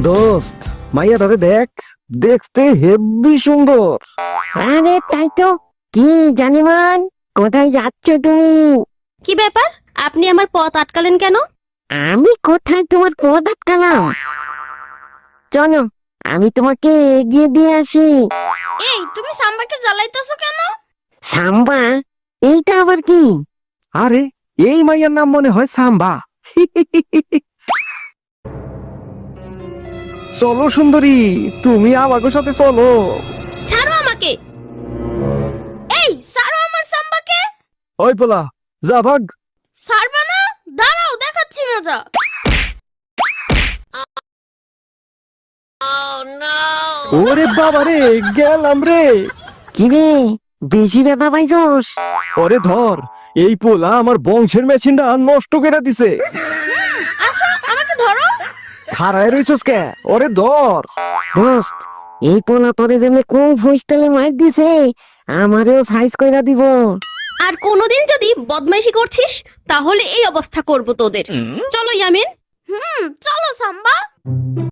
দোস্ত, মাইয়াটারে দেখ, দেখতে হেব্বি সুন্দর। আরে তাই তো। কি জানিমান, কোথায় যাচ্ছ তুমি? কি ব্যাপার, আপনি আমার পথ আটকালেন কেন? আমি কোথায় তোমার পথ আটকালাম? চলো, আমি তোমাকে এগিয়ে দিয়ে আসি। এই, তুমি সাম্বাকে জ্বালাইতেছো কেন? সাম্বা? এইটা আবার কি? আরে, এই মাইয়ার নাম মনে হয় সাম্বা। চলো সুন্দরী, তুমি আমাকে সাথে চলো। ছাড়ো আমাকে। এই, ছাড়ো আমার সাম্বাকে। ওই পোলা, যা ভাগ। ছাড়বা না? দাঁড়াও, দেখাচ্ছি মজা। ওরে বাবা রে, গেলাম রে। কি রে, বেশি ব্যথা পাইছস? ওরে ধর, এই পোলা আমার বংশের মেশিনটা নষ্ট করে দিছে। আসো, আমাকে ধরো। খাড়ায় রইছস কে? ওরে ধর। দোস্ত, এই পোলা তোরে যেমনি কোন ফুস্টালে মার দিছে, আমারেও সাইজ কইরা দিব। আর কোনোদিন যদি বদমাইশি করছিস তাহলে এই অবস্থা করব তোদের। চলো ইয়ামিন। চলো সাম্বা।